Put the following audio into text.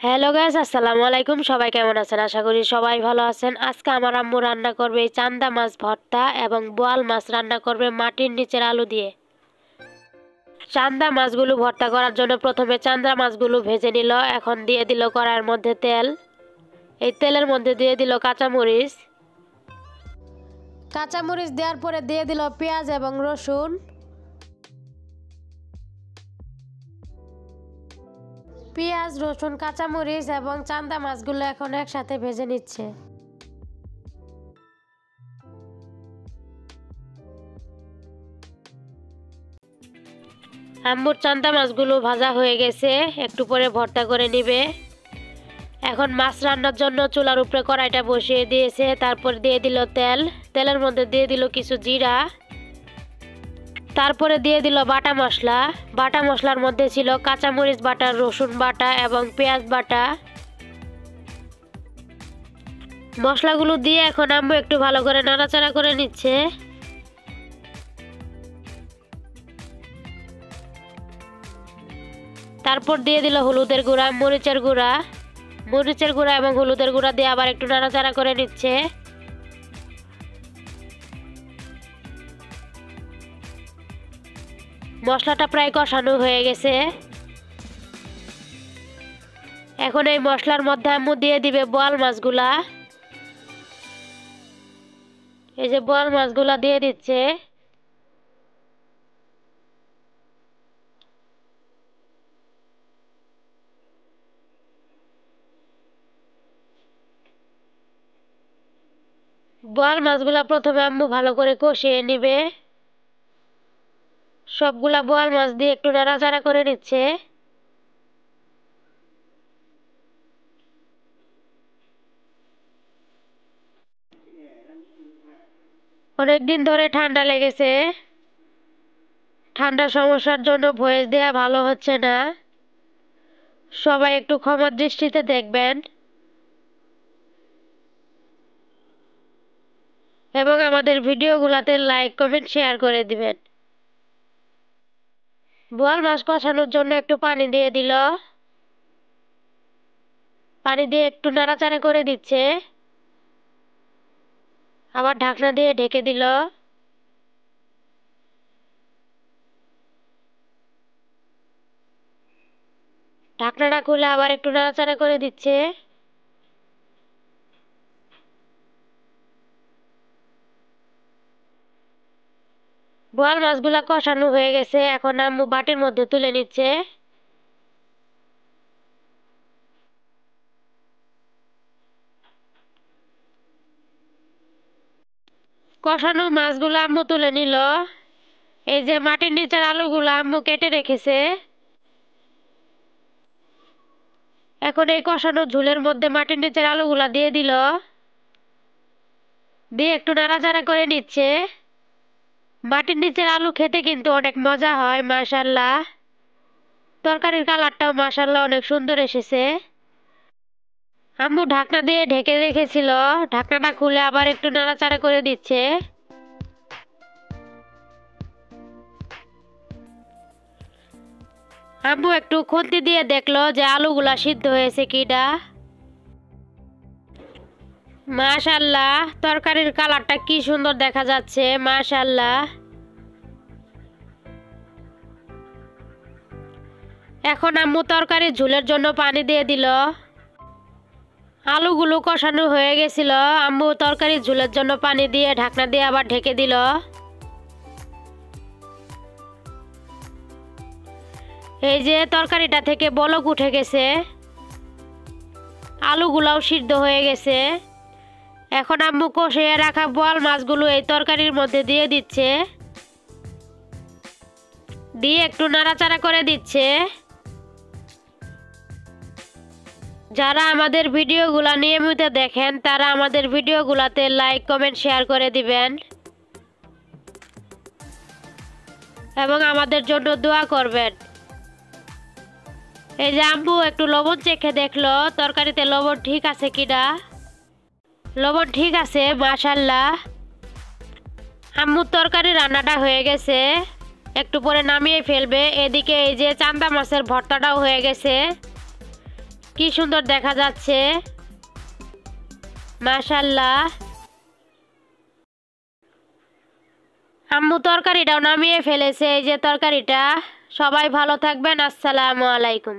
Hello guys, আসসালামু আলাইকুম। সবাই কেমন আছেন? আশা করি সবাই ভালো আছেন। আজকে আমার আম্মু রান্না করবে এই চান্দা মাছ ভর্তা এবং বোয়াল মাছ রান্না করবে মাটির নিচের আলু দিয়ে। চান্দা মাছগুলো ভর্তা করার জন্য প্রথমে চান্দা মাছগুলো ভেজে নিল। এখন দিয়ে দিল কড়াইয়ের মধ্যে তেল। এই তেলের মধ্যে দিয়ে দিল কাঁচামরিচ। কাঁচামরিচ দেওয়ার পরে দিয়ে দিল পেঁয়াজ এবং রসুন। পেঁয়াজ, রসুন, কাঁচামরিচ এবং চান্দা মাছগুলো এখন একসাথে ভেজে নিচ্ছে। আম্মুর চান্দা মাছগুলো ভাজা হয়ে গেছে, একটু পরে ভর্তা করে নিবে। এখন মাছ রান্নার জন্য চুলার উপরে কড়াইটা বসিয়ে দিয়েছে। তারপর দিয়ে দিল তেল। তেলের মধ্যে দিয়ে দিল কিছু জিরা। তারপরে দিয়ে দিল বাটা মশলা। বাটা মশলার মধ্যে ছিল কাঁচামরিচ বাটা, রসুন বাটা এবং পেঁয়াজ বাটা। মশলাগুলো দিয়ে এখন আম্মু একটু ভালো করে নাড়াচাড়া করে নিচ্ছে। তারপর দিয়ে দিল হলুদের গুঁড়া, মরিচের গুঁড়া এবং হলুদের গুঁড়া দিয়ে আবার একটু নাড়াচাড়া করে নিচ্ছে। মশলাটা প্রায় কষানো হয়ে গেছে। এখন এই মশলার মধ্যে আম্মু দিয়ে দিবে বোয়াল মাছগুলা। এই যে বোয়াল মাছগুলা দিয়ে দিচ্ছে। বোয়াল মাছগুলা প্রথমে আম্মু ভালো করে কষিয়ে নিবে। সবগুলা বোয়াল মাছ দিয়ে একটু নাড়াচাড়া করে নিচ্ছে। অনেকদিন ধরে ঠান্ডা লেগেছে। ঠান্ডার সমস্যার জন্য ভয়েস দেয়া ভালো হচ্ছে না। সবাই একটু ক্ষমার দৃষ্টিতে দেখবেন এবং আমাদের ভিডিওগুলোতে লাইক, কমেন্ট, শেয়ার করে দিবেন। বোয়াল মাছ কষানোর জন্য একটু পানি দিয়ে দিল। পানি দিয়ে একটু নাড়াচাড়া করে দিচ্ছে। আবার ঢাকনা দিয়ে ঢেকে দিল। ঢাকনাটা খুলে আবার একটু নাড়াচাড়া করে দিচ্ছে। বোয়াল মাছগুলা কষানো হয়ে গেছে। এখন আম্মু বাটির মধ্যে তুলে নিচ্ছে। কষানো মাছগুলো আম্মু তুলে নিল। এই যে মাটির নিচের আলুগুলো আম্মু কেটে রেখেছে। এখন এই কষানো ঝোলের মধ্যে মাটির নিচের আলুগুলা দিয়ে দিল। দিয়ে একটু নাড়াচাড়া করে নিচ্ছে। মাটির নিচের আলু খেতে কিন্তু অনেক মজা হয়, মাশাআল্লাহ। তরকারির কালারটাও মাশাআল্লাহ অনেক সুন্দর এসেছে। আম্মু ঢাকনা দিয়ে ঢেকে রেখেছিল। ঢাকনাটা খুলে আবার একটু নাড়াচাড়া করে দিচ্ছে। আম্মু একটু খুন্তি দিয়ে দেখলো যে আলুগুলা সিদ্ধ হয়েছে কিনা। মাশাআল্লাহ, তরকারির কালারটা কি সুন্দর দেখা যাচ্ছে, মাশাআল্লাহ। এখন আম্মু তরকারির ঝোলের জন্য পানি দিয়ে দিল। আলুগুলো কষানো হয়ে গেছিল। আম্মু তরকারির ঝোলের জন্য পানি দিয়ে ঢাকনা দিয়ে আবার ঢেকে দিল। এই যে তরকারিটা থেকে বলক উঠে গেছে, আলুগুলাও সিদ্ধ হয়ে গেছে। এখন আম্মু কষিয়ে রাখা বোয়াল মাছগুলো এই তরকারির মধ্যে দিয়ে দিচ্ছে। দিয়ে একটু নাড়াচাড়া করে দিচ্ছে। যারা আমাদের ভিডিওগুলা নিয়মিত দেখেন তারা আমাদের ভিডিওগুলাতে লাইক, কমেন্ট, শেয়ার করে দিবেন এবং আমাদের জন্য দোয়া করবেন। এই যে আম্মু একটু লবণ চেখে দেখলো তরকারিতে লবণ ঠিক আছে কিনা। লবণ ঠিক আছে, মাশাআল্লাহ। আম্মুর তরকারি রান্নাটা হয়ে গেছে, একটু পরে নামিয়ে ফেলবে। এদিকে এই যে চান্দা মাছের ভর্তাটাও হয়ে গেছে। কি সুন্দর দেখা যাচ্ছে, মাশাআল্লাহ। আম্মু তরকারিটাও নামিয়ে ফেলেছে, এই যে তরকারিটা। সবাই ভালো থাকবেন, আসসালামু আলাইকুম।